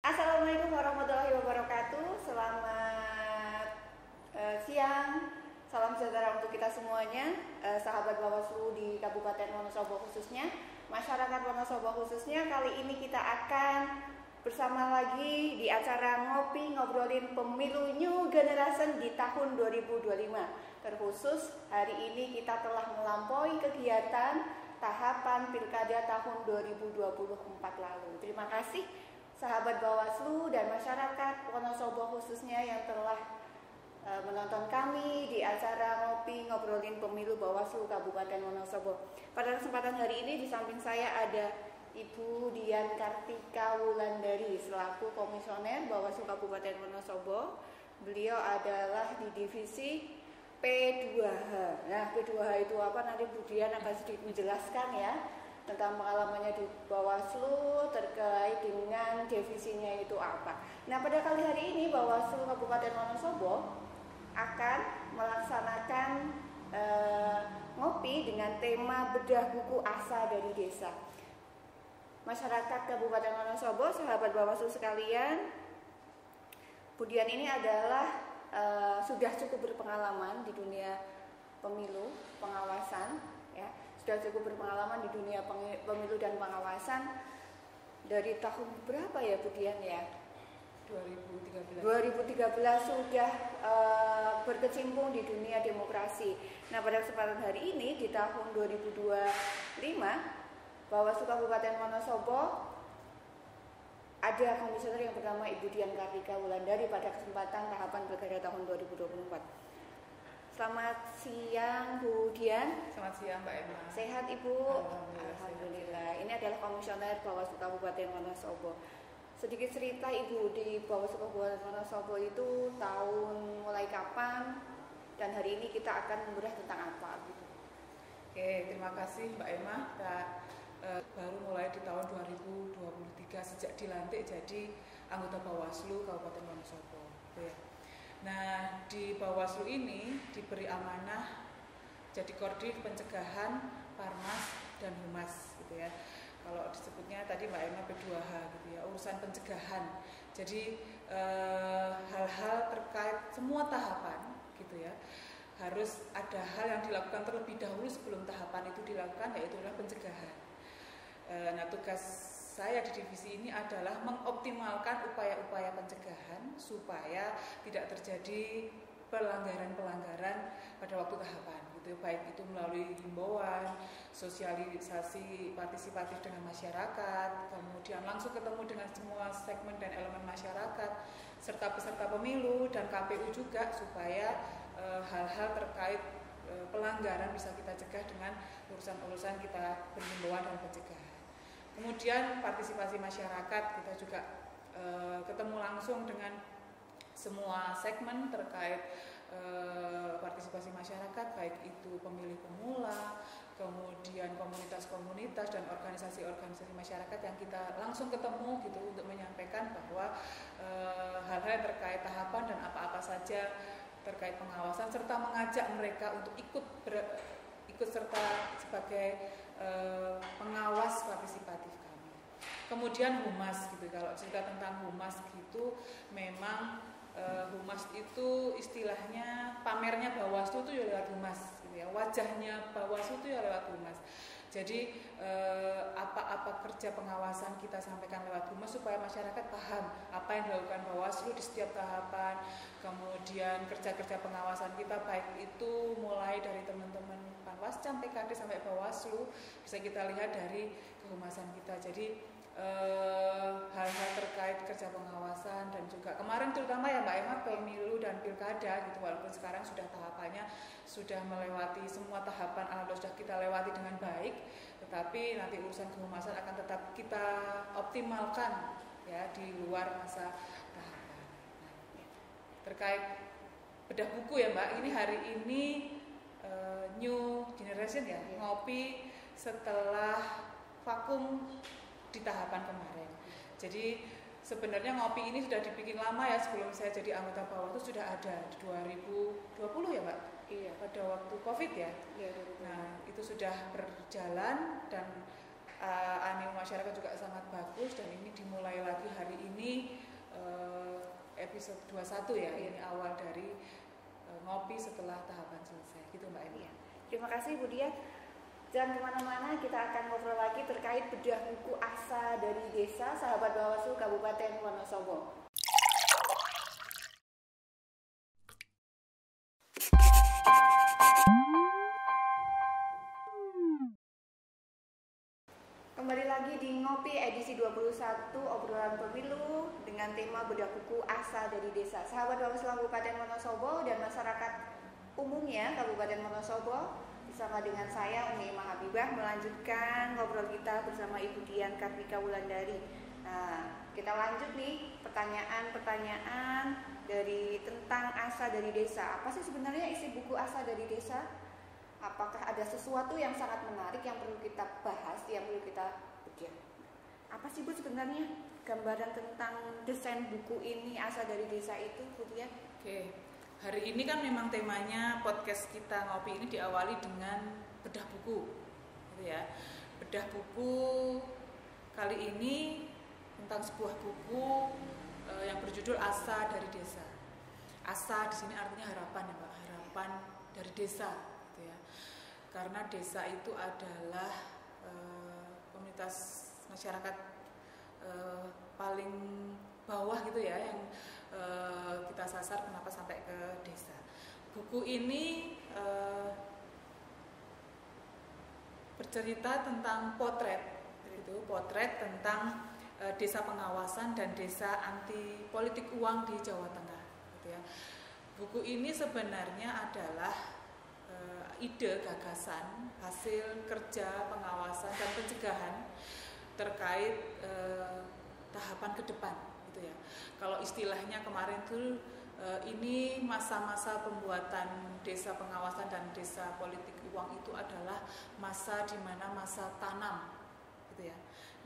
Assalamualaikum warahmatullahi wabarakatuh. Selamat siang. Salam sejahtera untuk kita semuanya, sahabat Bawaslu di Kabupaten Wonosobo khususnya, masyarakat Wonosobo khususnya. Kali ini kita akan bersama lagi di acara ngopi ngobrolin pemilu New Generation di tahun 2025. Terkhusus hari ini kita telah melampaui kegiatan tahapan Pilkada tahun 2024 lalu. Terima kasih sahabat Bawaslu dan masyarakat Wonosobo khususnya yang telah menonton kami di acara ngopi ngobrolin pemilu Bawaslu Kabupaten Wonosobo. Pada kesempatan hari ini di samping saya ada Ibu Dian Kartika Wulandari selaku Komisioner Bawaslu Kabupaten Wonosobo. Beliau adalah di divisi P2H. Nah, P2H itu apa? Nanti Bu Dian akan sedikit menjelaskan ya tentang pengalamannya di Bawaslu terkait dengan divisinya itu apa. Nah, pada kali hari ini Bawaslu Kabupaten Wonosobo akan melaksanakan ngopi dengan tema bedah buku asa dari desa. Masyarakat Kabupaten Wonosobo, sahabat Bawaslu sekalian, Bu Dian ini adalah sudah cukup berpengalaman di dunia pemilu, pengawasan, ya, sudah cukup berpengalaman di dunia pemilu dan pengawasan dari tahun berapa ya Bu Dian ya? 2013 sudah berkecimpung di dunia demokrasi. Nah, pada kesempatan hari ini di tahun 2025 Bawaslu Kabupaten Wonosobo ada komisioner yang bernama Ibu Dian Kartika Wulandari pada kesempatan tahapan Pilkada tahun 2024. Selamat siang Bu Dian. Selamat siang Mbak Emma. Sehat Ibu? Alhamdulillah. Ini adalah komisioner Bawaslu Kabupaten Wonosobo. Sedikit cerita Ibu di Bawaslu Kabupaten Wonosobo itu tahun mulai kapan dan hari ini kita akan membahas tentang apa? Oke, terima kasih Mbak Emma. Baru mulai di tahun 2023 sejak dilantik jadi anggota Bawaslu Kabupaten Wonosobo. Nah, di Bawaslu ini diberi amanah jadi Koordinator Pencegahan, Parmas dan Humas gitu ya. Kalau disebutnya tadi Mbak Emma P2H gitu ya, urusan pencegahan. Jadi hal-hal terkait semua tahapan gitu ya. Harus ada hal yang dilakukan terlebih dahulu sebelum tahapan itu dilakukan, yaitu adalah pencegahan. Nah, tugas saya di divisi ini adalah mengoptimalkan upaya-upaya pencegahan supaya tidak terjadi pelanggaran-pelanggaran pada waktu tahapan gitu, baik itu melalui himbauan, sosialisasi partisipatif dengan masyarakat, kemudian langsung ketemu dengan semua segmen dan elemen masyarakat serta peserta pemilu dan KPU juga supaya hal-hal terkait pelanggaran bisa kita cegah dengan urusan-urusan kita berhimbauan dan pencegahan. Kemudian partisipasi masyarakat, kita juga ketemu langsung dengan semua segmen terkait partisipasi masyarakat, baik itu pemilih pemula, kemudian komunitas-komunitas dan organisasi-organisasi masyarakat yang kita langsung ketemu gitu untuk menyampaikan bahwa hal-hal terkait tahapan dan apa-apa saja terkait pengawasan serta mengajak mereka untuk ikut serta sebagai pengawas partisipatif kami. Kemudian humas gitu, kalau cerita tentang humas gitu, memang humas itu istilahnya pamernya Bawaslu itu ya lewat humas gitu ya, wajahnya Bawaslu itu ya lewat humas. Jadi apa-apa kerja pengawasan kita sampaikan lewat humas supaya masyarakat paham apa yang dilakukan Bawaslu di setiap tahapan. Kemudian kerja-kerja pengawasan kita baik itu mulai dari teman-teman Panwascam, PKD sampai Bawaslu bisa kita lihat dari kehumasan kita. Jadi hal-hal terkait kerja pengawasan dan juga kemarin terutama ya Mbak Emma pemilu dan pilkada gitu, walaupun sekarang sudah tahapannya sudah melewati semua tahapan, alhamdulillah sudah kita lewati dengan baik, tetapi nanti urusan kehumasan akan tetap kita optimalkan ya di luar masa tahapan. Terkait bedah buku ya Mbak, ini hari ini New Generation ya, ngopi setelah vakum di tahapan kemarin. Jadi sebenarnya ngopi ini sudah dibikin lama ya, sebelum saya jadi anggota Bawaslu sudah ada di 2020 ya Mbak? Iya. Pada waktu COVID ya. Ya, nah itu sudah berjalan dan animo masyarakat juga sangat bagus, dan ini dimulai lagi hari ini episode 21 ya. Ini awal dari ngopi setelah tahapan selesai gitu Mbak Emi. Ya. Terima kasih Bu Dian. Jangan kemana-mana, kita akan ngobrol lagi terkait bedah buku Asa dari Desa, sahabat Bawaslu Kabupaten Wonosobo. Kembali lagi di Ngopi edisi 21 obrolan pemilu dengan tema bedah buku Asa dari Desa. Sahabat Bawaslu Kabupaten Wonosobo dan masyarakat umumnya Kabupaten Wonosobo, bersama dengan saya Umi Emma Habibah melanjutkan ngobrol kita bersama Ibu Dian Kartika Wulandari. Nah, kita lanjut nih pertanyaan-pertanyaan dari tentang Asa dari Desa. Apa sih sebenarnya isi buku Asa dari Desa? Apakah ada sesuatu yang sangat menarik yang perlu kita bahas, yang perlu kita bedah? Apa sih Bu sebenarnya gambaran tentang desain buku ini Asa dari Desa itu, Bu Dian? Oke, hari ini kan memang temanya podcast kita ngopi ini diawali dengan bedah buku, gitu ya. Bedah buku kali ini tentang sebuah buku yang berjudul Asa dari Desa. Asa di sini artinya harapan ya Mbak, harapan dari desa. Karena desa itu adalah komunitas masyarakat paling bawah gitu ya, yang kita sasar kenapa sampai ke desa. Buku ini bercerita tentang potret tentang desa pengawasan dan desa anti politik uang di Jawa Tengah, gitu ya. Buku ini sebenarnya adalah ide gagasan hasil kerja pengawasan dan pencegahan terkait tahapan ke depan, gitu ya. Kalau istilahnya kemarin tuh ini masa-masa pembuatan desa pengawasan dan desa politik uang itu adalah masa di mana masa tanam, gitu ya.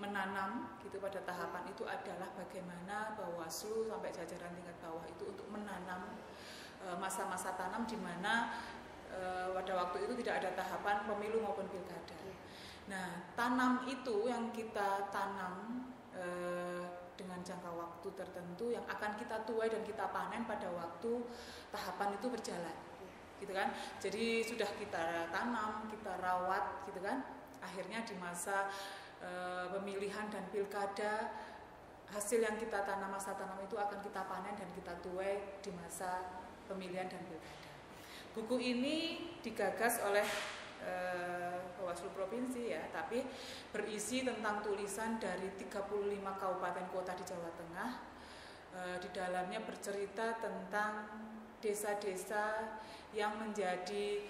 Menanam gitu, pada tahapan itu adalah bagaimana Bawaslu sampai jajaran tingkat bawah itu untuk menanam masa-masa tanam di mana pada waktu itu tidak ada tahapan pemilu maupun pilkada. Nah, tanam itu yang kita tanam dengan jangka waktu tertentu yang akan kita tuai dan kita panen pada waktu tahapan itu berjalan, gitu kan? Jadi sudah kita tanam, kita rawat, gitu kan? Akhirnya di masa pemilihan dan pilkada, hasil yang kita tanam masa tanam itu akan kita panen dan kita tuai di masa pemilihan dan pilkada. Buku ini digagas oleh Bawaslu Provinsi ya, tapi berisi tentang tulisan dari 35 kabupaten kota di Jawa Tengah. Di dalamnya bercerita tentang desa-desa yang menjadi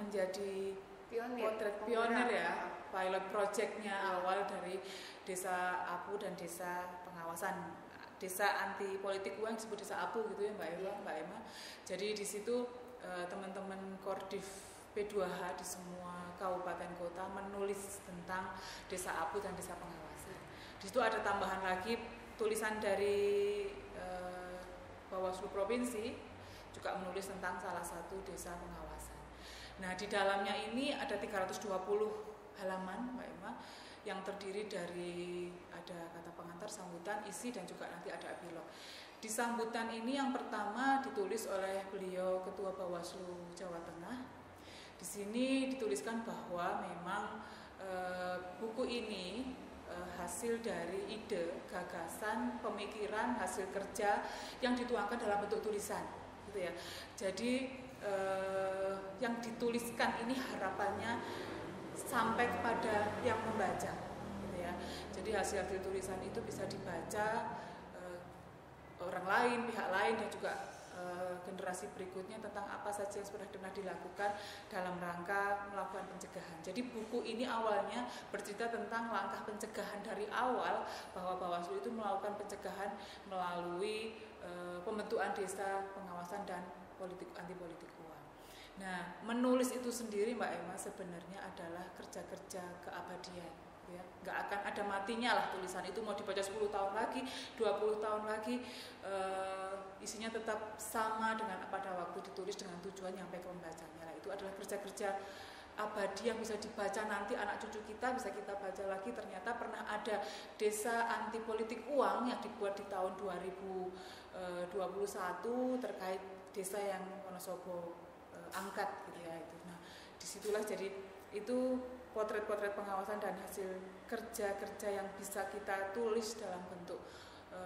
menjadi pioner ya, pilot projectnya awal dari desa APU dan desa pengawasan, desa anti politik uang disebut desa APU gitu ya Mbak Emma. Jadi di situ teman-teman Kordif P2H di semua kabupaten kota menulis tentang desa APU dan desa pengawasan. Di situ ada tambahan lagi tulisan dari Bawaslu Provinsi juga menulis tentang salah satu desa pengawasan. Nah, di dalamnya ini ada 320 halaman Mbak Emma, yang terdiri dari ada kata pengantar, sambutan, isi, dan juga nanti ada epilog. Di sambutan ini yang pertama ditulis oleh beliau Ketua Bawaslu Jawa Tengah. Di sini dituliskan bahwa memang buku ini hasil dari ide, gagasan, pemikiran, hasil kerja yang dituangkan dalam bentuk tulisan, gitu ya. Jadi yang dituliskan ini harapannya sampai kepada yang membaca, gitu ya. Jadi hasil-hasil tulisan itu bisa dibaca orang lain, pihak lain, dan juga generasi berikutnya tentang apa saja yang sudah pernah dilakukan dalam rangka melakukan pencegahan. Jadi buku ini awalnya bercerita tentang langkah pencegahan dari awal, bahwa Bawaslu itu melakukan pencegahan melalui pembentukan desa pengawasan dan anti politik uang. Nah, menulis itu sendiri Mbak Emma sebenarnya adalah kerja-kerja keabadian, ya. Nggak akan ada matinya lah tulisan itu, mau dibaca 10 tahun lagi, 20 tahun lagi, isinya tetap sama dengan pada waktu ditulis dengan tujuan nyampe ke pembacanya. Nah, itu adalah kerja-kerja abadi yang bisa dibaca nanti anak cucu kita, bisa kita baca lagi. Ternyata pernah ada desa anti politik uang yang dibuat di tahun 2021 terkait desa yang Wonosobo angkat gitu ya itu. Nah, disitulah jadi itu potret-potret pengawasan dan hasil kerja-kerja yang bisa kita tulis dalam bentuk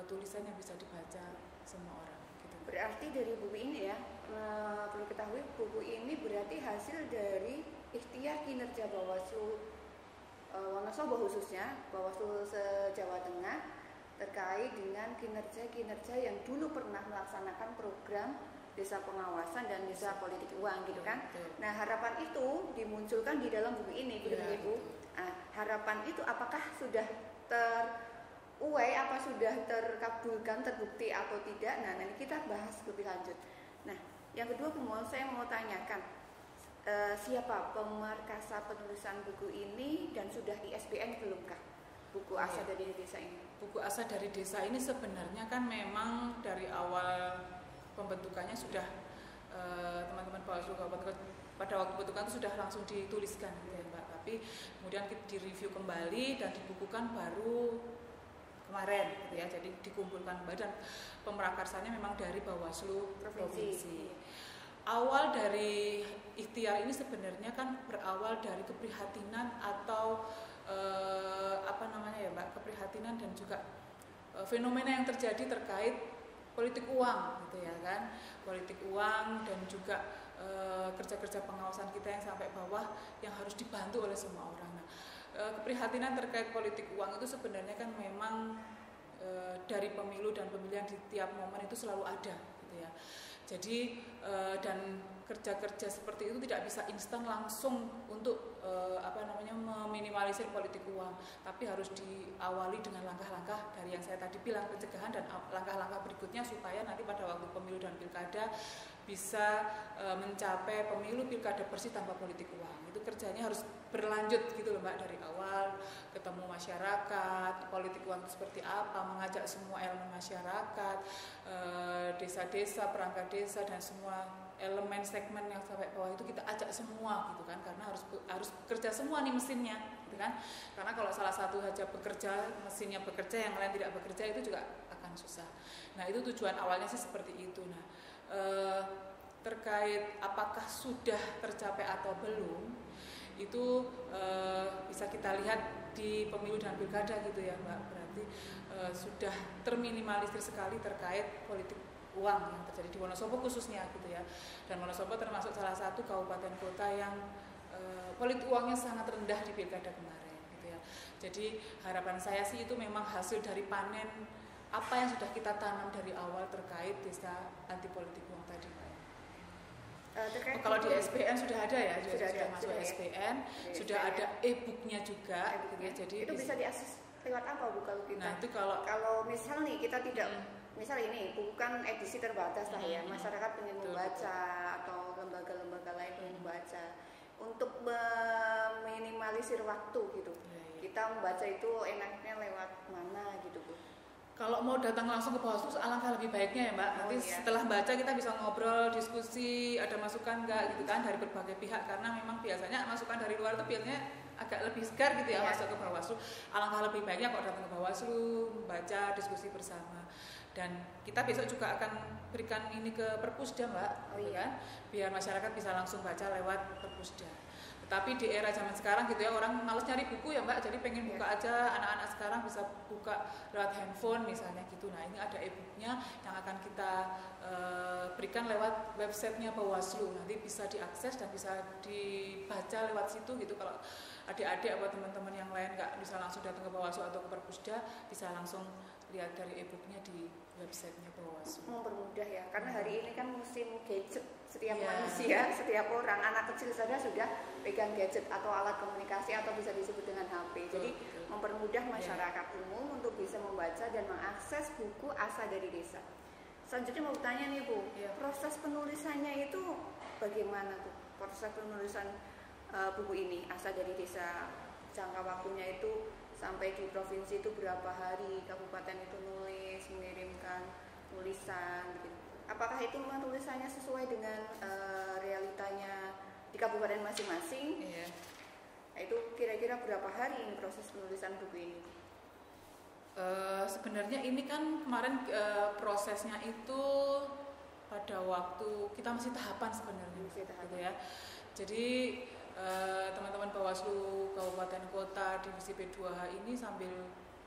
tulisan yang bisa dibaca semua orang gitu. Berarti dari buku ini ya, perlu ketahui buku ini berarti hasil dari ikhtiar kinerja Bawaslu Wonosobo khususnya, Bawaslu se-Jawa Tengah terkait dengan kinerja-kinerja yang dulu pernah melaksanakan program desa pengawasan dan desa politik uang gitu kan. Nah, harapan itu dimunculkan di dalam buku ini, begitu ya, Bu? Nah, harapan itu apakah sudah terurai, apa sudah terkabulkan, terbukti atau tidak? Nah, nanti kita bahas lebih lanjut. Nah, yang kedua, saya mau tanyakan siapa pemerkasa penulisan buku ini dan sudah di SBN belumkah buku Asa dari Desa ini? Buku Asa dari Desa ini sebenarnya kan memang dari awal pembentukannya sudah teman-teman Bawaslu Kabupaten pada waktu pembentukan itu sudah langsung dituliskan gitu ya Mbak. Tapi kemudian direview kembali dan dibukukan baru kemarin gitu ya. Jadi dikumpulkan kembali dan pemerakarsanya memang dari Bawaslu Provinsi. Awal dari ikhtiar ini sebenarnya kan berawal dari keprihatinan atau keprihatinan dan juga fenomena yang terjadi terkait politik uang gitu ya kan, politik uang dan juga kerja-kerja pengawasan kita yang sampai bawah yang harus dibantu oleh semua orang. Nah, keprihatinan terkait politik uang itu sebenarnya kan memang dari pemilu dan pemilihan di tiap momen itu selalu ada gitu ya. Jadi dan kerja-kerja seperti itu tidak bisa instan langsung untuk meminimalisir politik uang, tapi harus diawali dengan langkah-langkah dari yang saya tadi bilang, pencegahan dan langkah-langkah berikutnya supaya nanti pada waktu pemilu dan pilkada bisa mencapai pemilu pilkada bersih tanpa politik uang. Itu kerjanya harus berlanjut gitu loh Mbak, dari awal ketemu masyarakat, politik uang itu seperti apa, mengajak semua elemen masyarakat, desa-desa, perangkat desa dan semua elemen segmen yang sampai bawah itu kita ajak semua gitu kan, karena harus kerja semua nih mesinnya gitu kan, karena kalau salah satu saja bekerja, mesinnya bekerja, yang lain tidak bekerja itu juga akan susah. Nah, itu tujuan awalnya sih seperti itu. Nah, terkait apakah sudah tercapai atau belum itu bisa kita lihat di pemilu dan pilkada gitu ya Mbak, berarti sudah terminimalisir sekali terkait politik uang yang terjadi di Wonosobo khususnya gitu ya. Dan Wonosobo termasuk salah satu kabupaten kota yang politik uangnya sangat rendah di pilkada kemarin gitu ya. Jadi harapan saya sih itu memang hasil dari panen apa yang sudah kita tanam dari awal terkait desa anti politik uang tadi Pak. Kalau di SBN sudah ada ya, sudah masuk SBN, sudah ada e-booknya juga gitu ya. Jadi itu bisa diakses lewat apa Bu kalau kita? Nah, itu kalau misal nih kita tidak misal ini bukan edisi terbatas lah ya, masyarakat ingin membaca atau lembaga-lembaga lain ingin membaca untuk meminimalisir waktu gitu. Kita membaca itu enaknya lewat mana gitu Bu? Kalau mau datang langsung ke Bawaslu alangkah lebih baiknya ya Mbak. Nanti setelah baca kita bisa ngobrol, diskusi, ada masukan enggak gitu kan dari berbagai pihak, karena memang biasanya masukan dari luar itu biasanya agak lebih segar gitu ya masuk ke Bawaslu. Alangkah lebih baiknya kalau datang ke Bawaslu, membaca, diskusi bersama. Dan kita besok juga akan berikan ini ke Perpusda Mbak, kan? Biar masyarakat bisa langsung baca lewat Perpusda. Tetapi di era zaman sekarang gitu ya, orang males nyari buku ya Mbak, jadi pengen buka aja, anak-anak sekarang bisa buka lewat handphone misalnya gitu. Nah, ini ada e-booknya yang akan kita berikan lewat websitenya Bawaslu, nanti bisa diakses dan bisa dibaca lewat situ gitu. Kalau adik-adik atau teman-teman yang lain nggak bisa langsung datang ke Bawaslu atau ke Perpusda, bisa langsung lihat dari e-booknya di websitenya Bawaslu. Mempermudah ya, karena hari ini kan musim gadget, setiap manusia, setiap orang, anak kecil saja sudah pegang gadget atau alat komunikasi atau bisa disebut dengan HP. Jadi mempermudah masyarakat umum untuk bisa membaca dan mengakses buku Asa dari Desa. Selanjutnya mau tanya nih Bu, proses penulisannya itu bagaimana Bu? Proses penulisan buku ini Asa dari Desa, jangka waktunya itu sampai di provinsi itu berapa hari, kabupaten itu nulis, mengirimkan tulisan gitu. apakah itu memang tulisannya sesuai dengan realitanya di kabupaten masing-masing? Iya. Nah, itu kira-kira berapa hari ini proses penulisan buku ini? Sebenarnya ini kan kemarin prosesnya itu pada waktu kita masih tahapan sebenarnya, gitu ya. Jadi teman-teman Bawaslu Kabupaten Kota Divisi P2H ini sambil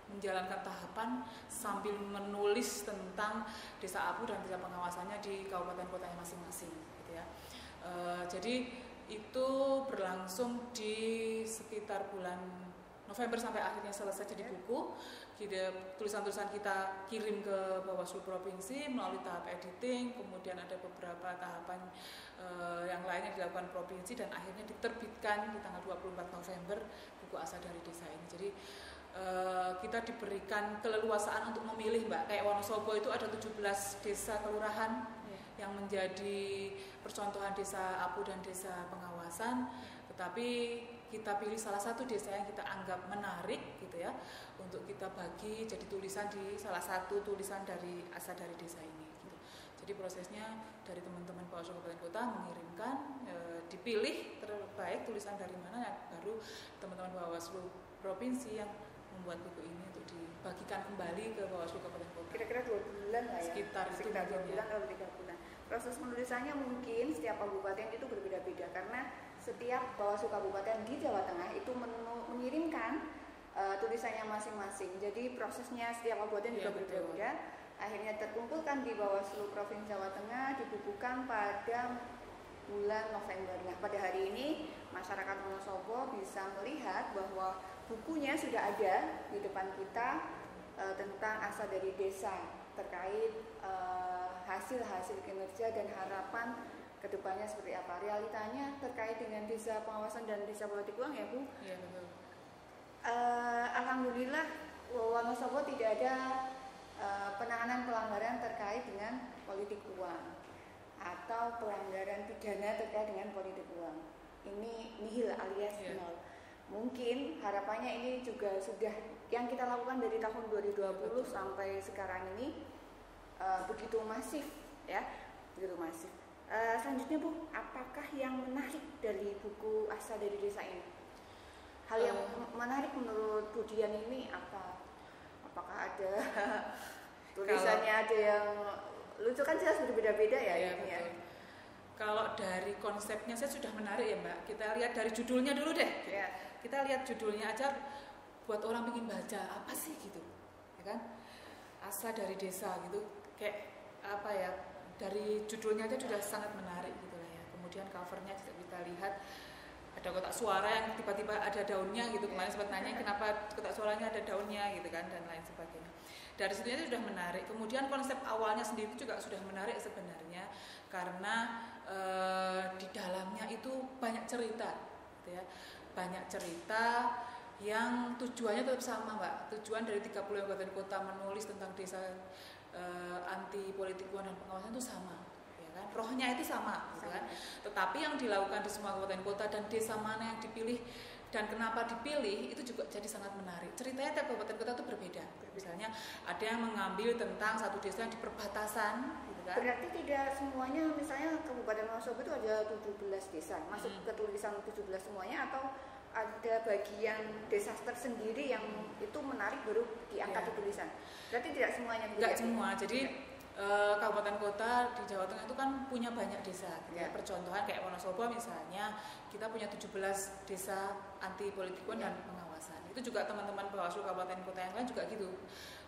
menjalankan tahapan sambil menulis tentang Desa Apu dan desa pengawasannya di kabupaten kotanya masing-masing, gitu ya. Jadi itu berlangsung di sekitar bulan November sampai akhirnya selesai jadi buku. Tulisan-tulisan kita kirim ke Bawaslu Provinsi melalui tahap editing, kemudian ada beberapa tahapan yang lainnya dilakukan provinsi dan akhirnya diterbitkan di tanggal 24 November buku Asa dari Desa ini. Jadi kita diberikan keleluasaan untuk memilih, Mbak. Kayak Wonosobo itu ada 17 desa kelurahan yang menjadi percontohan desa Apu dan desa pengawasan, tetapi kita pilih salah satu desa yang kita anggap menarik, gitu ya, untuk kita bagi jadi tulisan di salah satu tulisan dari Asa dari Desa ini, gitu. Jadi prosesnya dari teman-teman Bawaslu Kabupaten Kota mengirimkan, dipilih terbaik tulisan dari mana, ya, baru teman-teman Bawaslu Provinsi yang membuat buku ini untuk dibagikan kembali ke Bawaslu Kabupaten Kota. Kira-kira 2 bulan lah ya? Sekitar 2 bulan atau 3 bulan. Proses penulisannya mungkin setiap kabupaten itu berbeda-beda karena setiap Bawaslu Kabupaten di Jawa Tengah itu mengirimkan tulisannya masing-masing. Jadi prosesnya setiap kabupaten juga berbeda-beda. Akhirnya terkumpulkan di Bawaslu Provinsi Jawa Tengah, dibukukan pada bulan November. Nah, pada hari ini masyarakat Wonosobo bisa melihat bahwa bukunya sudah ada di depan kita tentang Asa dari Desa terkait hasil-hasil kinerja dan harapan kedepannya seperti apa. Realitanya terkait dengan desa pengawasan dan desa politik uang, ya Bu? Iya, betul. Alhamdulillah Wonosobo tidak ada penanganan pelanggaran terkait dengan politik uang atau pelanggaran pidana terkait dengan politik uang. Ini nihil alias nol. Mungkin harapannya ini juga sudah yang kita lakukan dari tahun 2020 sampai sekarang ini begitu masif, ya, begitu masif. Selanjutnya Bu, apakah yang menarik dari buku Asa dari Desa ini? Hal yang menarik menurut Bu Dian ini apa? Apakah ada tulisannya ada yang lucu, kan jelas berbeda-beda ya? Iya, betul. Ya. Kalau dari konsepnya saya sudah menarik ya Mbak. Kita lihat dari judulnya dulu deh. Ya. Kita lihat judulnya aja buat orang ingin baca apa sih gitu, ya kan? Asa dari Desa gitu, kayak apa ya? Dari judulnya aja sudah sangat menarik gitu lah ya. Kemudian covernya juga kita lihat ada kotak suara yang tiba-tiba ada daunnya gitu. Kemarin sempat nanya kenapa kotak suaranya ada daunnya gitu kan, dan lain sebagainya. Dari situ itu sudah menarik. Kemudian konsep awalnya sendiri juga sudah menarik sebenarnya karena di dalamnya itu banyak cerita, gitu ya. Banyak cerita yang tujuannya tetap sama, Mbak. Tujuan dari 30 kabupaten kota menulis tentang desa anti politik uang dan pengawasan itu sama, ya kan? Rohnya itu sama, gitu kan? Tetapi yang dilakukan di semua kabupaten kota dan desa mana yang dipilih dan kenapa dipilih itu juga jadi sangat menarik. Ceritanya tiap kabupaten kota itu berbeda. Misalnya ada yang mengambil tentang satu desa yang di perbatasan, gitu kan? Berarti tidak semuanya, misalnya Kabupaten Wonosobo itu ada 17 desa, masuk ke tulisan 17 semuanya, atau ada bagian desa tersendiri yang itu menarik baru diangkat di tulisan? Berarti tidak semuanya? Tidak semua. Jadi kabupaten kota di Jawa Tengah itu kan punya banyak desa, gitu ya. Percontohan kayak Wonosobo misalnya, kita punya 17 desa anti politik uang dan pengawasan. Itu juga teman-teman Bawaslu kabupaten kota yang lain juga gitu.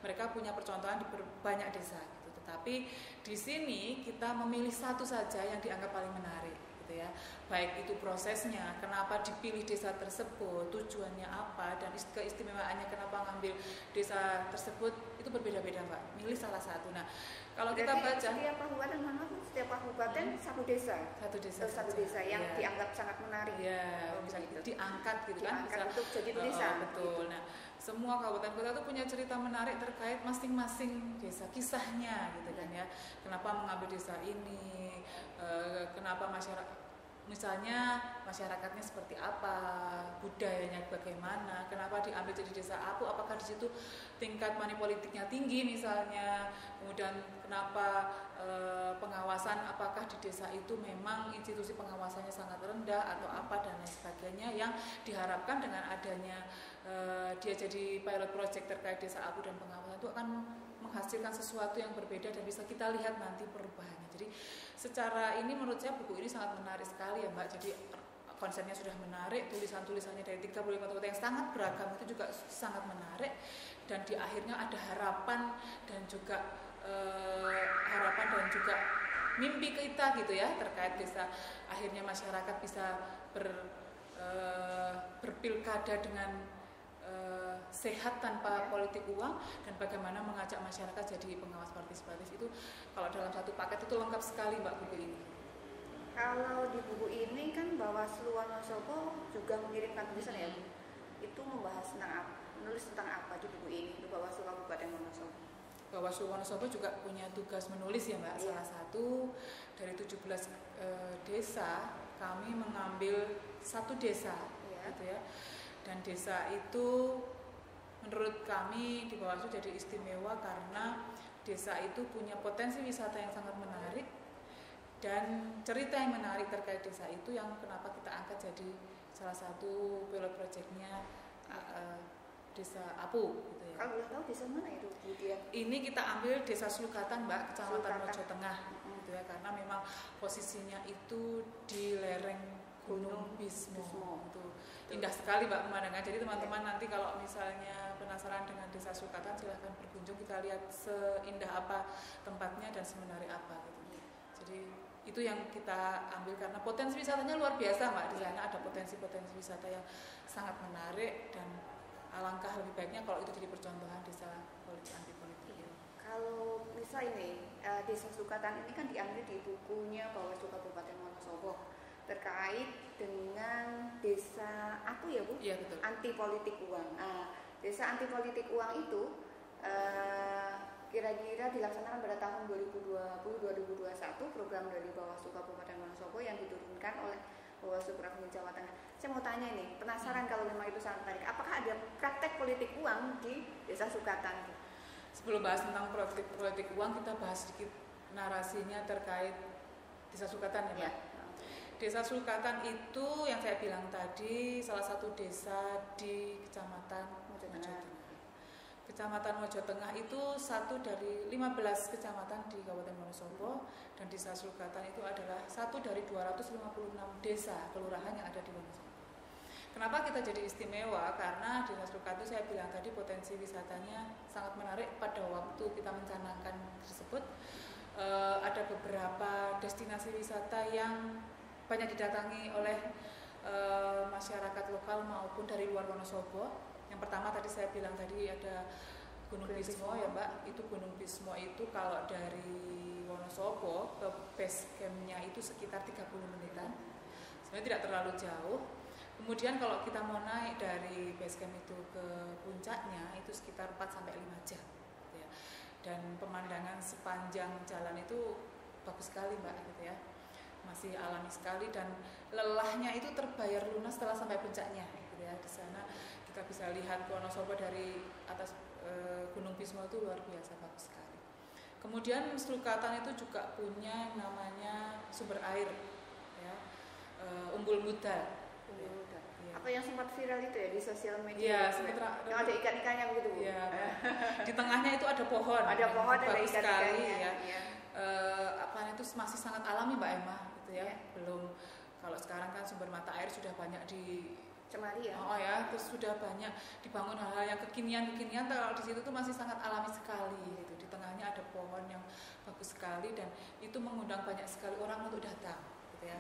Mereka punya percontohan di banyak desa gitu. Tetapi di sini kita memilih satu saja yang dianggap paling menarik, gitu ya. Baik itu prosesnya, kenapa dipilih desa tersebut, tujuannya apa, dan keistimewaannya kenapa ngambil desa tersebut, itu berbeda-beda, Mbak. Milih salah satu. Nah, kalau kita baca setiap kabupaten satu desa yang dianggap sangat menarik, misalnya diangkat gitu kan, untuk jadi tulisan. Betul. Nah, semua kabupaten kota itu punya cerita menarik terkait masing-masing desa, kisahnya gitu kan ya. Kenapa mengambil desa ini, kenapa masyarakat misalnya masyarakatnya seperti apa, budayanya bagaimana, kenapa diambil jadi desa Apu, apakah di situ tingkat money politiknya tinggi misalnya, kemudian kenapa pengawasan, apakah di desa itu memang institusi pengawasannya sangat rendah atau apa dan lain sebagainya, yang diharapkan dengan adanya dia jadi pilot project terkait desa Apu dan pengawasan itu akan menghasilkan sesuatu yang berbeda dan bisa kita lihat nanti perubahannya. Jadi secara ini menurut saya buku ini sangat menarik sekali ya Mbak. Jadi konsepnya sudah menarik, tulisan-tulisannya dari 35 tokoh yang sangat beragam itu juga sangat menarik, dan di akhirnya ada harapan dan juga mimpi kita gitu ya terkait desa. Akhirnya masyarakat bisa berpilkada dengan sehat tanpa politik uang, dan bagaimana mengajak masyarakat jadi pengawas partisipatif. Itu kalau dalam satu paket itu lengkap sekali Mbak buku ini. Kalau di buku ini kan Bawaslu Wonosobo juga mengirimkan tulisan ya Bu. Itu membahas tentang apa? Menulis tentang apa di buku ini untuk Bawaslu Kabupaten Wonosobo? Bawaslu Wonosobo juga punya tugas menulis ya Mbak. Salah satu dari 17 desa, kami mengambil satu desa gitu ya. Dan desa itu menurut kami di Bawaslu jadi istimewa karena desa itu punya potensi wisata yang sangat menarik dan cerita yang menarik terkait desa itu yang kenapa kita angkat jadi salah satu pilot projectnya desa Apu gitu ya. Kalau boleh tahu desa mana itu kemudian? Ini kita ambil desa Sulukatan Mbak, Kecamatan Mojo Tengah gitu ya, karena memang posisinya itu di lereng Gunung Bismo. Itu indah sekali Mbak pemandangan. Jadi teman-teman nanti kalau misalnya penasaran dengan desa Sulukatan silahkan berkunjung, kita lihat seindah apa tempatnya dan semenarik apa gitu. Jadi itu yang kita ambil karena potensi wisatanya luar biasa Mbak. Di sana ada potensi-potensi wisata yang sangat menarik, dan alangkah lebih baiknya kalau itu jadi percontohan desa politik anti politik. Kalau misal ini desa Sulukatan ini kan diambil di bukunya Bawaslu Kabupaten Wonosobo terkait dengan desa apa ya Bu? Iya betul. Anti politik uang. Desa anti politik uang itu kira-kira dilaksanakan pada tahun 2020-2021 program dari Bawaslu Kabupaten Wonosobo yang diturunkan oleh Bawaslu Provinsi Jawa Tengah. Saya mau tanya nih, penasaran kalau memang itu sangat menarik, apakah ada praktek politik uang di desa Sulukatan? Sebelum bahas tentang politik uang, kita bahas sedikit narasinya terkait desa Sulukatan ya Mbak. Desa Sulukatan itu yang saya bilang tadi salah satu desa di Kecamatan Mojo Tengah. Kecamatan Mojo Tengah itu satu dari 15 kecamatan di Kabupaten Wonosobo, dan desa Sulukatan itu adalah satu dari 256 desa kelurahan yang ada di Wonosobo. Kenapa kita jadi istimewa? Karena desa Sulukatan itu saya bilang tadi potensi wisatanya sangat menarik. Pada waktu kita mencanangkan tersebut ada beberapa destinasi wisata yang banyak didatangi oleh masyarakat lokal maupun dari luar Wonosobo. Yang pertama tadi saya bilang tadi ada Gunung Bismo ya Mbak. Itu Gunung Bismo itu kalau dari Wonosobo ke base campnya itu sekitar 30 menitan. Sebenarnya tidak terlalu jauh. Kemudian kalau kita mau naik dari base camp itu ke puncaknya itu sekitar 4-5 jam ya. Dan pemandangan sepanjang jalan itu bagus sekali Mbak gitu ya. Masih alami sekali, dan lelahnya itu terbayar lunas setelah sampai puncaknya gitu ya. Di sana kita bisa lihat Wonosobo dari atas Gunung Bismo itu luar biasa bagus sekali. Kemudian Sulukatan itu juga punya yang namanya sumber air ya, Umbul Muda. Ya. Apa yang sempat viral itu ya di sosial Ya, media? Yang ada ikan-ikannya begitu Bu? Ya, di tengahnya itu ada pohon. Ada pohon, ada bagus sekali ikan-ikannya. ya. Apanya itu masih sangat alami Mbak Emma gitu ya. Belum, kalau sekarang kan sumber mata air sudah banyak di Cemari ya. Oh ya, terus sudah banyak dibangun hal-hal yang kekinian-kekinian. Kalau di situ tuh masih sangat alami sekali gitu. Di tengahnya ada pohon yang bagus sekali, dan itu mengundang banyak sekali orang untuk datang gitu ya.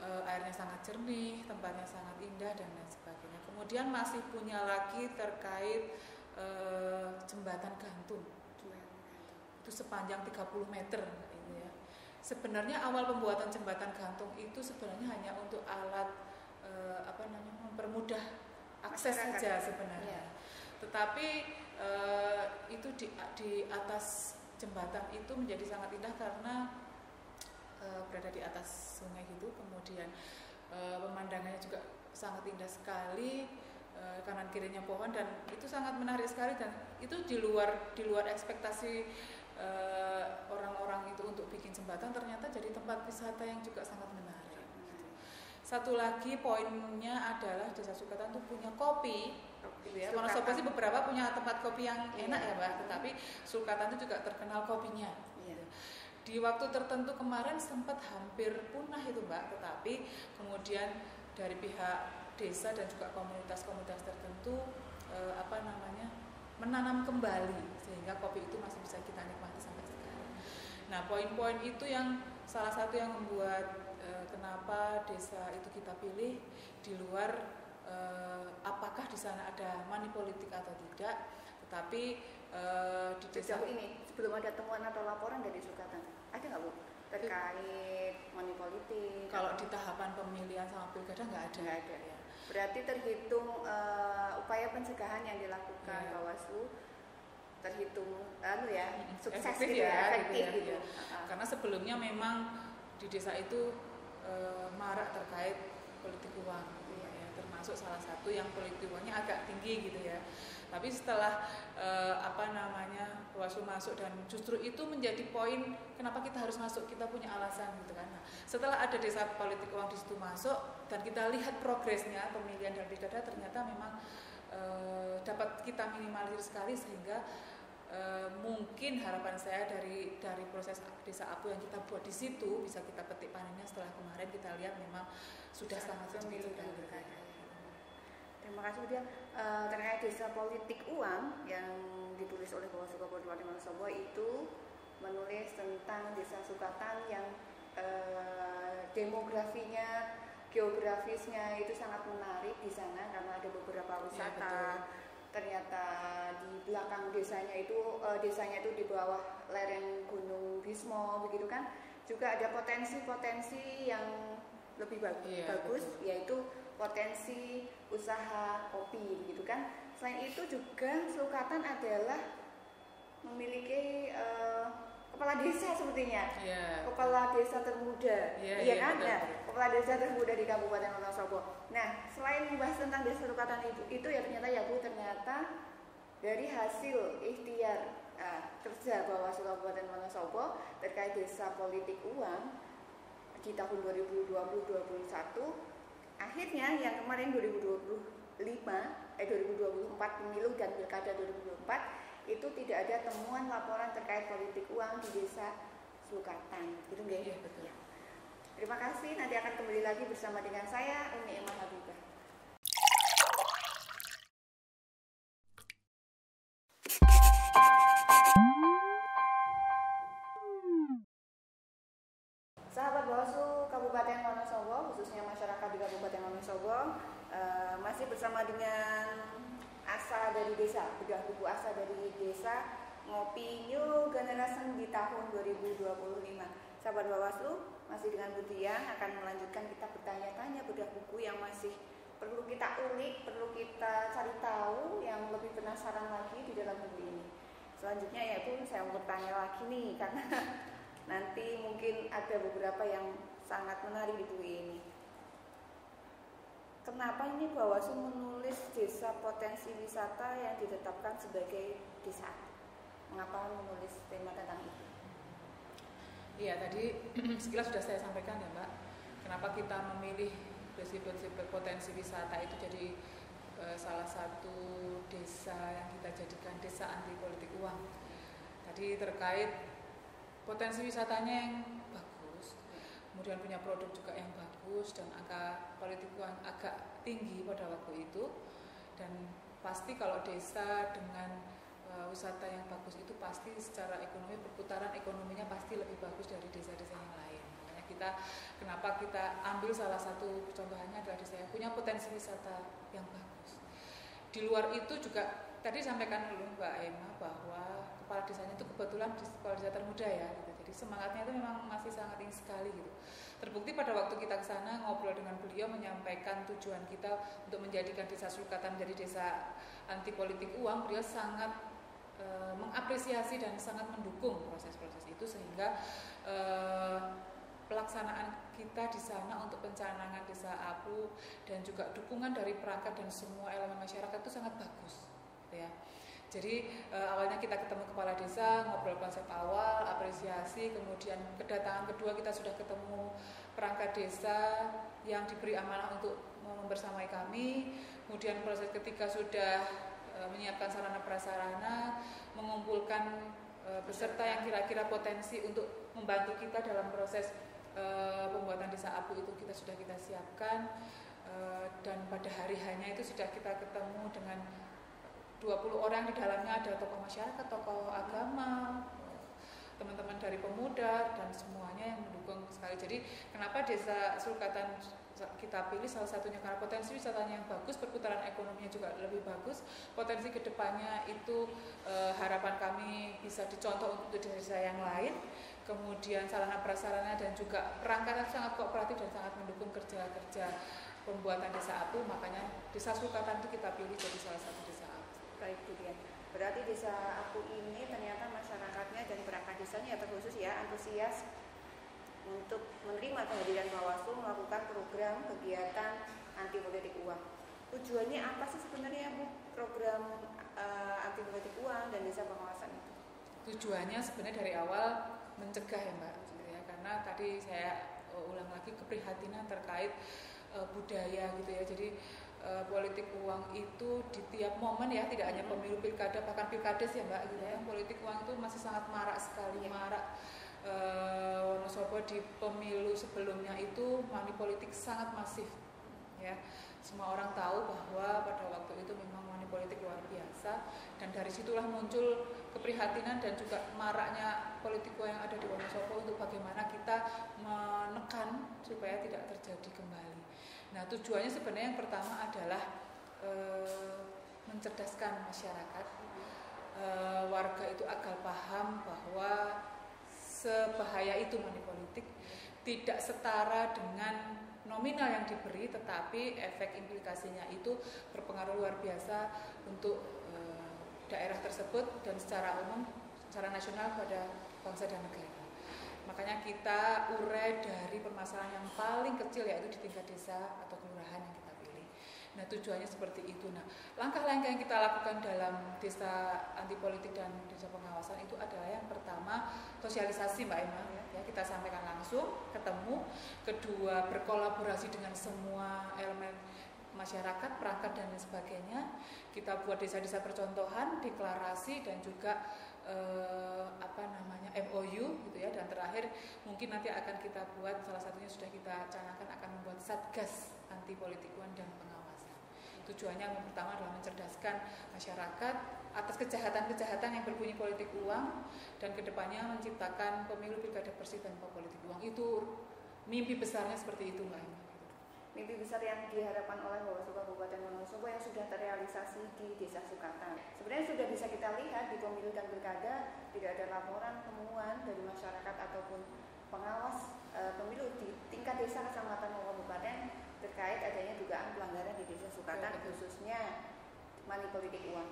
Airnya sangat jernih, tempatnya sangat indah dan lain sebagainya. Kemudian masih punya lagi terkait jembatan gantung. Itu sepanjang 30 meter gitu ya. Sebenarnya awal pembuatan jembatan gantung itu sebenarnya hanya untuk alat mempermudah akses saja sebenarnya. Tetapi itu di atas jembatan itu menjadi sangat indah karena berada berada di atas sungai gitu, kemudian pemandangannya juga sangat indah sekali, kanan kirinya pohon, dan itu sangat menarik sekali, dan itu di luar ekspektasi orang-orang itu untuk bikin jembatan, ternyata jadi tempat wisata yang juga sangat menarik. Satu lagi poinnya adalah Desa Sukatan itu punya kopi. Gitu ya. Wonosobo sih beberapa punya tempat kopi yang enak ya Mbak, tetapi Sukatan itu juga terkenal kopinya. Gitu. Di waktu tertentu kemarin sempat hampir punah itu Mbak, tetapi kemudian dari pihak desa dan juga komunitas-komunitas tertentu menanam kembali sehingga kopi itu masih bisa kita nikmati sampai sekarang. Nah, poin-poin itu yang salah satu yang membuat kenapa desa itu kita pilih, di luar apakah di sana ada money politik atau tidak, tetapi di desa ini sebelum ada temuan atau laporan dari Sukatan, ada nggak Bu terkait money politik? Kalau di tahapan pemilihan sama pilkada nggak ada. Ya. Berarti terhitung upaya pencegahan yang dilakukan Bawaslu terhitung sukses efektif gitu ya, efektif gitu. gitu. Karena sebelumnya memang di desa itu marak terkait politik uang. Termasuk salah satu yang politik uangnya agak tinggi gitu ya. Tapi setelah Bawaslu masuk, dan justru itu menjadi poin kenapa kita harus masuk, kita punya alasan gitu kan. Nah, setelah ada desa politik uang di situ masuk dan kita lihat progresnya pemilihan dan pilkada, ternyata memang dapat kita minimalisir sekali, sehingga mungkin harapan saya dari proses desa Apu yang kita buat di situ bisa kita petik panennya setelah kemarin kita lihat memang sudah sangat signifikan. Terima kasih dia terkait desa politik uang yang ditulis oleh Bawaslu Kabupaten Wonosobo itu menulis tentang desa Sukatan yang demografinya, geografisnya itu sangat menarik di sana karena ada beberapa wisata. Ya, ternyata di belakang desanya itu di bawah lereng Gunung Bismo begitu kan. Juga ada potensi-potensi yang lebih bagus yaitu potensi usaha kopi gitu kan. Selain itu juga Sukatan adalah memiliki kepala desa sepertinya, kepala desa termuda, kan? Nah, kepala desa termuda di Kabupaten Wonosobo. Nah, selain membahas tentang desa Sukatan itu ya ternyata ya Bu, ternyata dari hasil ikhtiar kerja Bawaslu Kabupaten Wonosobo terkait desa politik uang di tahun 2020-2021, akhirnya yang kemarin 2024 pemilu dan pilkada 2024 itu tidak ada temuan laporan terkait politik uang di desa Sukatan. Gitu nggih? Iya, betul. Ya. Terima kasih. Nanti akan kembali lagi bersama dengan saya Umi Emma Habibah. Sahabat Bawaslu Kabupaten Wonosobo, khususnya masyarakat di Kabupaten Wonosobo, masih bersama dengan Asa dari desa, bedah buku Asa dari desa, ngopi new generation di tahun 2025. Sahabat Bawaslu, masih dengan Bu Dian akan melanjutkan kita bertanya-tanya bedah buku yang masih perlu kita ulik, perlu kita cari tahu, yang lebih penasaran lagi di dalam buku ini. Selanjutnya ya Bu, saya mau bertanya lagi nih karena nanti mungkin ada beberapa yang sangat menarik di buku ini. Kenapa ini Bawaslu menulis desa potensi wisata yang ditetapkan sebagai desa? Mengapa menulis tema tentang itu? Iya, tadi sekilas sudah saya sampaikan ya Mbak. Kenapa kita memilih potensi wisata itu jadi salah satu desa yang kita jadikan desa anti politik uang. Tadi terkait potensi wisatanya yang bagus, kemudian punya produk juga yang bagus, dan angka politik uang agak tinggi pada waktu itu. Dan pasti kalau desa dengan wisata yang bagus itu pasti secara ekonomi, perputaran ekonominya pasti lebih bagus dari desa-desa yang lain. Makanya kenapa kita ambil salah satu contohnya adalah desa yang punya potensi wisata yang bagus. Di luar itu juga tadi sampaikan dulu Mbak Emma bahwa kepala desanya itu kebetulan kepala desa termuda ya gitu. Jadi semangatnya itu memang masih sangat tinggi sekali gitu. Terbukti pada waktu kita ke sana ngobrol dengan beliau, menyampaikan tujuan kita untuk menjadikan desa Sukatan menjadi desa anti politik uang, beliau sangat mengapresiasi dan sangat mendukung proses-proses itu, sehingga pelaksanaan kita di sana untuk pencanangan desa Apu dan juga dukungan dari perangkat dan semua elemen masyarakat itu sangat bagus, ya. Jadi awalnya kita ketemu kepala desa, ngobrol konsep awal, apresiasi, kemudian kedatangan kedua kita sudah ketemu perangkat desa yang diberi amanah untuk membersamai kami. Kemudian proses ketiga sudah menyiapkan sarana prasarana, mengumpulkan peserta yang kira-kira potensi untuk membantu kita dalam proses pembuatan desa Apu itu sudah kita siapkan, dan pada hari hanya itu sudah kita ketemu dengan 20 orang. Di dalamnya ada tokoh masyarakat, tokoh agama, teman-teman dari pemuda, dan semuanya yang mendukung sekali. Jadi kenapa desa Sulkatan kita pilih, salah satunya karena potensi wisatanya yang bagus, perputaran ekonominya juga lebih bagus, potensi kedepannya itu harapan kami bisa dicontoh untuk desa yang lain. Kemudian sarana prasarana dan juga perangkat sangat kooperatif dan sangat mendukung kerja-kerja pembuatan desa Apu, makanya desa Sulkatan itu kita pilih jadi salah satu desa Apu. Baik, Bu Dian. Berarti desa Apu ini ternyata masyarakatnya dan perangkat desanya terkhusus ya antusias untuk menerima kehadiran Bawaslu melakukan program kegiatan anti politik uang. Tujuannya apa sih sebenarnya, Bu, program anti politik uang dan desa pengawasan itu? Tujuannya sebenarnya dari awal mencegah ya Mbak, ya, karena tadi saya ulang lagi keprihatinan terkait budaya gitu ya. Jadi politik uang itu di tiap momen ya, tidak hanya pemilu pilkada, bahkan pilkades ya Mbak gitu ya. Politik uang itu masih sangat marak sekali, marak. Wonosobo di pemilu sebelumnya itu money politik sangat masif ya. Semua orang tahu bahwa pada waktu itu memang money politik luar biasa, dan dari situlah muncul keprihatinan dan juga maraknya politik uang yang ada di Wonosobo untuk bagaimana kita menekan supaya tidak terjadi kembali. Nah, tujuannya sebenarnya yang pertama adalah mencerdaskan masyarakat, warga itu agar paham bahwa sebahaya itu money politik, tidak setara dengan nominal yang diberi, tetapi efek implikasinya itu berpengaruh luar biasa untuk daerah tersebut dan secara umum, secara nasional pada bangsa dan negara. Makanya kita urai dari permasalahan yang paling kecil, yaitu di tingkat desa atau kelurahan yang kita pilih. Nah, tujuannya seperti itu. Nah, langkah-langkah yang kita lakukan dalam desa anti politik dan desa pengawasan itu adalah yang pertama sosialisasi Mbak Emma, ya, kita sampaikan langsung, ketemu. Kedua, berkolaborasi dengan semua elemen masyarakat, perangkat dan lain sebagainya. Kita buat desa-desa percontohan, deklarasi dan juga MOU gitu ya. Dan terakhir mungkin nanti akan kita buat, salah satunya sudah kita canangkan, akan membuat satgas anti politik uang dan pengawasan. Tujuannya yang pertama adalah mencerdaskan masyarakat atas kejahatan-kejahatan yang berbunyi politik uang, dan kedepannya menciptakan pemilu pilkada bersih tanpa politik uang. Itu mimpi besarnya seperti itu Mbak Emma. Mimpi besar yang diharapkan oleh Bawaslu Kabupaten Wonosobo yang sudah terrealisasi di Desa Sulkatan. Sebenarnya sudah bisa kita lihat di pemilu dan pilkada tidak ada laporan temuan dari masyarakat ataupun pengawas pemilu di tingkat desa, kecamatan maupun kabupaten terkait adanya dugaan pelanggaran di Desa Sulkatan, khususnya money politik uang.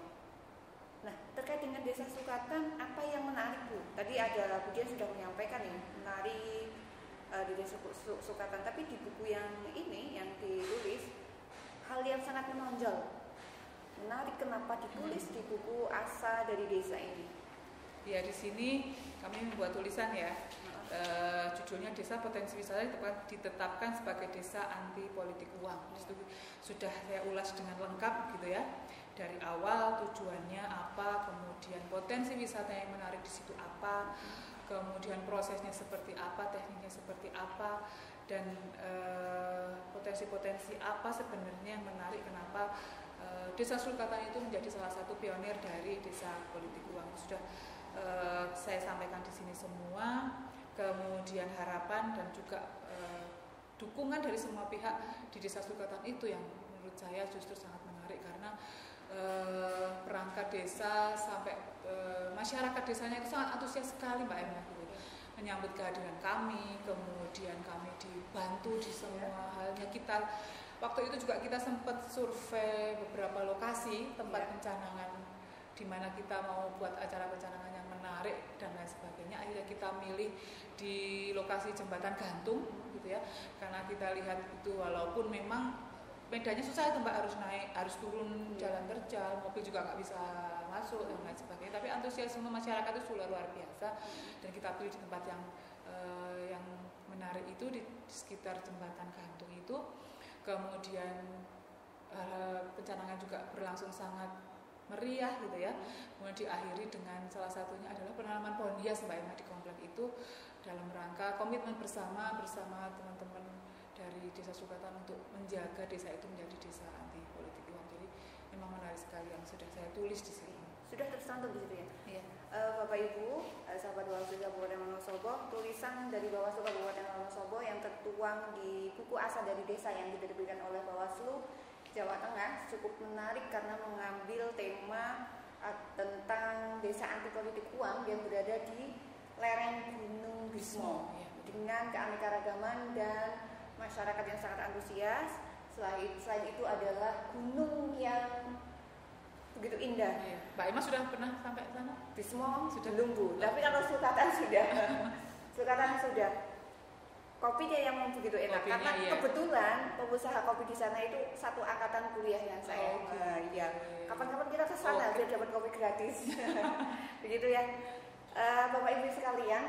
Nah, terkait dengan Desa Sulkatan, apa yang menarik, Bu? Tadi ada Bu Dian sudah menyampaikan nih, menarik di Desa Sulkatan, tapi di buku yang ini yang ditulis hal yang sangat menonjol, menarik, kenapa ditulis di buku Asa dari Desa ini? Ya, di sini kami membuat tulisan ya, judulnya Desa Potensi Wisata ditetapkan sebagai desa anti politik uang. Itu sudah saya ulas dengan lengkap gitu ya, dari awal tujuannya apa, kemudian potensi wisata yang menarik di situ apa, kemudian prosesnya seperti apa, tekniknya seperti apa, dan potensi-potensi apa sebenarnya yang menarik, kenapa Desa Sulkatan itu menjadi salah satu pionir dari desa politik uang. Sudah saya sampaikan di sini semua, kemudian harapan dan juga dukungan dari semua pihak di Desa Sulkatan itu yang menurut saya justru sangat menarik, karena perangkat desa sampai masyarakat desanya itu sangat antusias sekali Mbak Emma gitu, menyambut kehadiran kami, kemudian kami dibantu di semua halnya. Kita waktu itu juga kita sempat survei beberapa lokasi tempat pencanangan di mana kita mau buat acara pencanangan yang menarik dan lain sebagainya. Akhirnya kita milih di lokasi jembatan gantung gitu ya, karena kita lihat itu walaupun memang medannya susah itu Mbak, harus naik, harus turun jalan terjal, mobil juga nggak bisa masuk dan lain sebagainya. Tapi antusiasme masyarakat itu sudah luar biasa dan kita pilih di tempat yang menarik itu di sekitar jembatan gantung itu. Kemudian pencanangan juga berlangsung sangat meriah gitu ya. Kemudian diakhiri dengan salah satunya adalah penanaman pohon hias Mbak Emma di komplek itu dalam rangka komitmen bersama teman-teman dari Desa Sukatan untuk menjaga desa itu menjadi desa anti politik uang. Jadi memang menarik sekali yang sudah saya tulis di sini. Sudah tercantum di situ ya. Iya. Bapak Ibu, sahabat Bawaslu Kabupaten Wonosobo, tulisan dari Bawaslu Kabupaten Wonosobo yang tertuang di buku Asa dari Desa yang diterbitkan oleh Bawaslu Jawa Tengah cukup menarik karena mengambil tema tentang desa anti politik uang yang berada di lereng Gunung Bismo dengan keanekaragaman dan masyarakat yang sangat antusias. Selain itu adalah gunung yang begitu indah. Iya. Mbak Emma sudah pernah sampai sana? Bismo sudah belum Bu, tapi kalau Sukatan sudah. Sukatan sudah. Kopinya yang begitu enak. Kopinya, karena iya. Kebetulan pengusaha kopi di sana itu satu angkatan kuliah yang saya. Iya. Kapan-kapan kita ke sana biar dapat kopi gratis. Begitu ya. Bapak Ibu sekalian,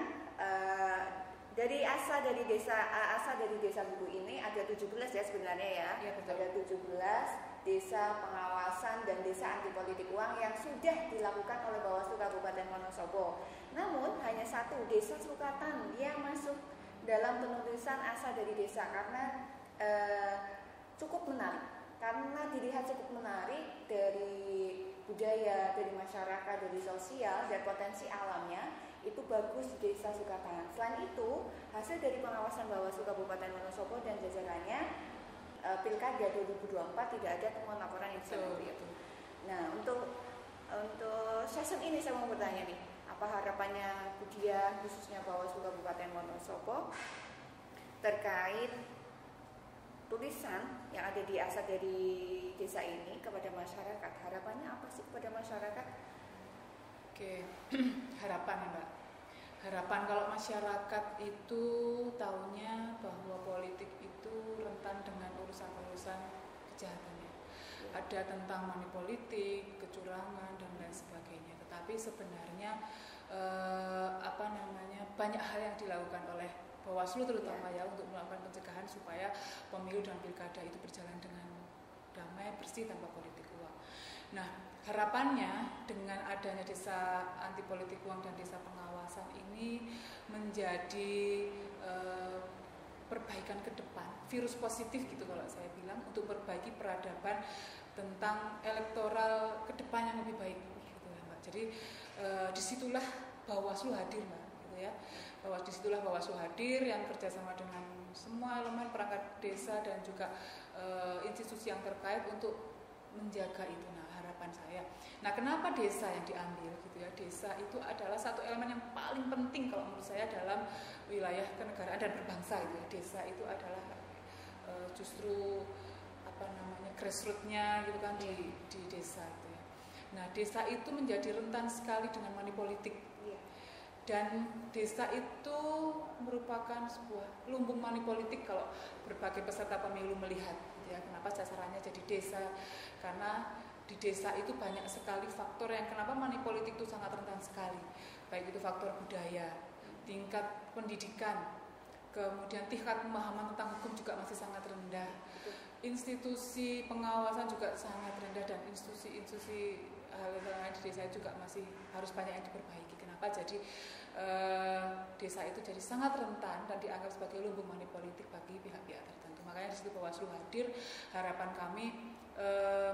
dari asa dari desa buku ini ada 17 ya sebenarnya ya. Iya, betul. Ada 17 desa pengawasan dan desa anti politik uang yang sudah dilakukan oleh Bawaslu Kabupaten Wonosobo. Namun hanya satu desa Sukatan yang masuk dalam penulisan asa dari desa karena cukup menarik. Karena dilihat cukup menarik dari budaya, dari masyarakat, dari sosial dan potensi alamnya. Itu bagus di Desa Sukatan. Selain itu, hasil dari pengawasan Bawaslu Kabupaten Wonosobo dan jajarannya Pilkada 2024 tidak ada temuan laporan yang seperti itu. Nah, untuk session ini saya mau bertanya nih, apa harapannya Budia khususnya Bawaslu Kabupaten Wonosobo terkait tulisan yang ada di asa dari desa ini kepada masyarakat? Harapannya apa sih kepada masyarakat? Oke, harapan ya Mbak. Harapan kalau masyarakat itu tahunya bahwa politik itu rentan dengan urusan-urusan kejahatannya. Ada tentang money politik, kecurangan dan lain sebagainya. Tetapi sebenarnya banyak hal yang dilakukan oleh Bawaslu terutama ya untuk melakukan pencegahan supaya pemilu dan pilkada itu berjalan dengan damai, bersih tanpa politik uang. Nah, harapannya dengan adanya desa anti politik uang dan desa pengawasan ini menjadi perbaikan ke depan, virus positif gitu kalau saya bilang, untuk perbaiki peradaban tentang elektoral ke depan yang lebih baik gitu ya Mbak. Jadi disitulah Bawaslu hadir Mbak gitu ya. Disitulah Bawaslu hadir yang kerjasama dengan semua elemen perangkat desa dan juga institusi yang terkait untuk menjaga itu. Nah, harapan saya. Nah, kenapa desa yang diambil gitu ya? Desa itu adalah satu elemen yang paling penting kalau menurut saya dalam wilayah kenegaraan dan berbangsa gitu ya. Desa itu adalah justru grassroots-nya gitu kan di desa itu ya. Nah, desa itu menjadi rentan sekali dengan money politik. Dan desa itu merupakan sebuah lumbung money politik kalau berbagai peserta pemilu melihat ya. Kenapa sasarannya jadi desa? Karena di desa itu banyak sekali faktor yang kenapa money politik itu sangat rentan sekali. Baik itu faktor budaya, tingkat pendidikan, kemudian tingkat pemahaman tentang hukum juga masih sangat rendah. Institusi pengawasan juga sangat rendah dan institusi hal lain di desa juga masih harus banyak yang diperbaiki. Kenapa? Jadi desa itu jadi sangat rentan dan dianggap sebagai lumbung money politik bagi pihak-pihak tertentu. Makanya di situ Bawaslu hadir. Harapan kami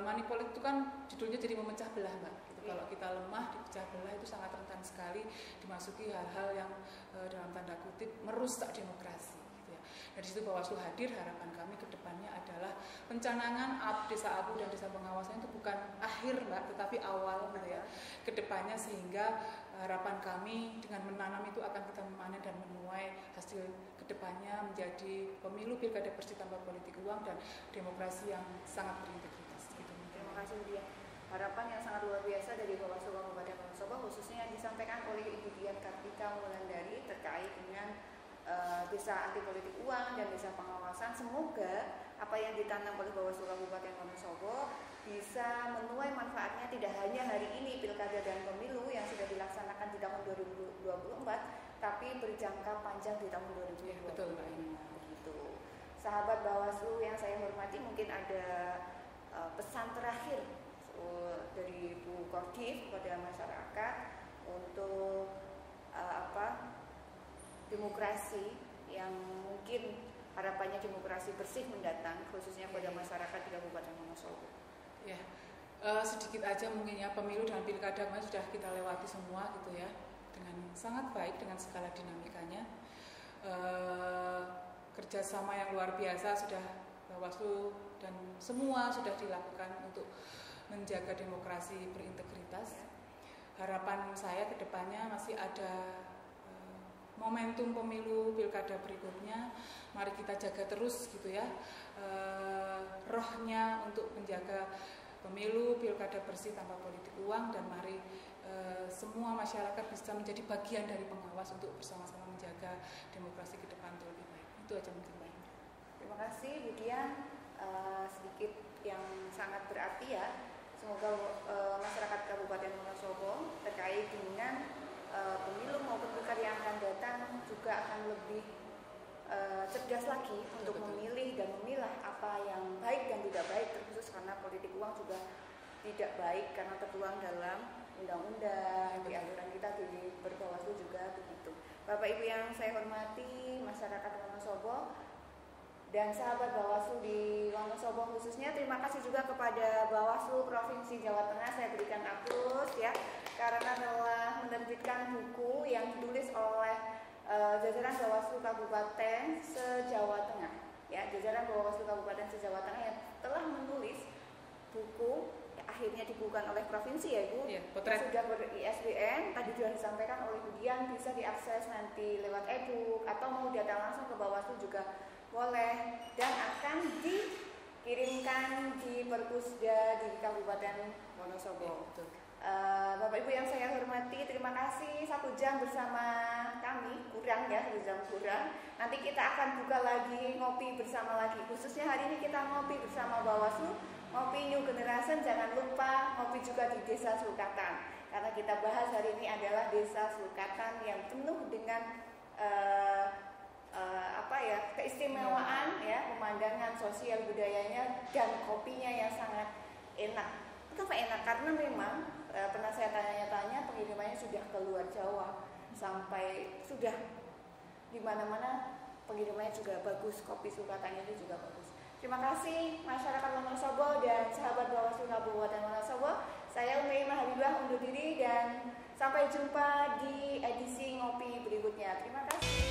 money politik itu kan judulnya jadi memecah belah Mbak. Gitu. Kalau kita lemah dipecah belah itu sangat rentan sekali dimasuki hal-hal yang dalam tanda kutip merusak demokrasi. Nah, di situ Bawaslu hadir. Harapan kami ke depannya adalah pencanangan desa Abu dan desa pengawasan itu bukan akhir Mbak, tetapi awal gitu ya ke depannya, sehingga harapan kami dengan menanam itu akan kita memanen dan menuai hasil ke depannya menjadi pemilu pilkada bersih tanpa politik uang dan demokrasi yang sangat berintegritas gitu. Terima kasih Budia. harapan yang sangat luar biasa dari Bawaslu Kabupaten Wonosobo, khususnya yang disampaikan oleh Ibu Dian Kartika Wulandari terkait dengan desa anti politik uang dan desa pengawasan. Semoga apa yang ditanam oleh Bawaslu Kabupaten Wonosobo bisa menuai manfaatnya tidak hanya hari ini pilkada dan pemilu yang sudah dilaksanakan di tahun 2024, tapi berjangka panjang di tahun 2025. Betul, Begitu. Sahabat Bawaslu yang saya hormati, mungkin ada pesan terakhir dari Bu Kodim kepada masyarakat untuk demokrasi yang mungkin harapannya demokrasi bersih mendatang, khususnya pada masyarakat di Kabupaten Wonosobo. Ya, sedikit aja mungkin ya, pemilu dan pilkada kemarin sudah kita lewati semua gitu ya, dengan sangat baik dengan segala dinamikanya. Kerjasama yang luar biasa sudah Bawaslu dan semua sudah dilakukan untuk menjaga demokrasi berintegritas. Harapan saya ke depannya masih ada momentum pemilu pilkada berikutnya. Mari kita jaga terus gitu ya, rohnya untuk menjaga pemilu pilkada bersih tanpa politik uang, dan mari semua masyarakat bisa menjadi bagian dari pengawas untuk bersama-sama menjaga demokrasi ke depan untuk lebih baik. Itu aja mungkin Mbak. Terima kasih Bu Dian, sedikit yang sangat berarti ya. Semoga masyarakat Kabupaten Wonosobo terkait dengan pemilu maupun pilkada yang akan datang juga akan lebih cerdas lagi untuk memilih dan memilah apa yang baik dan tidak baik, terkhusus karena politik uang juga tidak baik karena tertuang dalam undang-undang, di aturan kita di Bawaslu juga begitu. Bapak Ibu yang saya hormati, masyarakat Wonosobo dan sahabat Bawaslu di Wonosobo khususnya, terima kasih juga kepada Bawaslu Provinsi Jawa Tengah. Saya berikan aplaus ya, karena telah menerbitkan buku yang ditulis oleh jajaran Bawaslu Kabupaten se-Jawa Tengah. Ya, jajaran Bawaslu Kabupaten se-Jawa Tengah yang telah menulis buku, ya, akhirnya dibukukan oleh provinsi ya Bu. Ya, sudah ber-ISBN, tadi sudah disampaikan oleh Bu Dian, bisa diakses nanti lewat e-book atau mau datang langsung ke Bawaslu juga boleh, dan akan dikirimkan di Perpusda di Kabupaten Wonosobo. Bapak Ibu yang saya hormati, terima kasih 1 jam bersama kami, kurang ya, 1 jam kurang. Nanti kita akan buka lagi, ngopi bersama lagi. Khususnya hari ini kita ngopi bersama Bawaslu, ngopi New Generation. Jangan lupa ngopi juga di Desa Sulkatan, karena kita bahas hari ini adalah Desa Sulkatan yang penuh dengan keistimewaan ya, pemandangan sosial budayanya dan kopinya yang sangat enak. Kenapa enak? Karena memang pernah saya tanya-tanya, pengirimannya sudah ke luar Jawa, sampai sudah di mana-mana pengirimannya juga bagus, kopi Sulkatan itu juga bagus. Terima kasih masyarakat Wonosobo dan sahabat Bawaslu Kabupaten Wonosobo. Saya Umi Habibah undur diri dan sampai jumpa di edisi ngopi berikutnya. Terima kasih.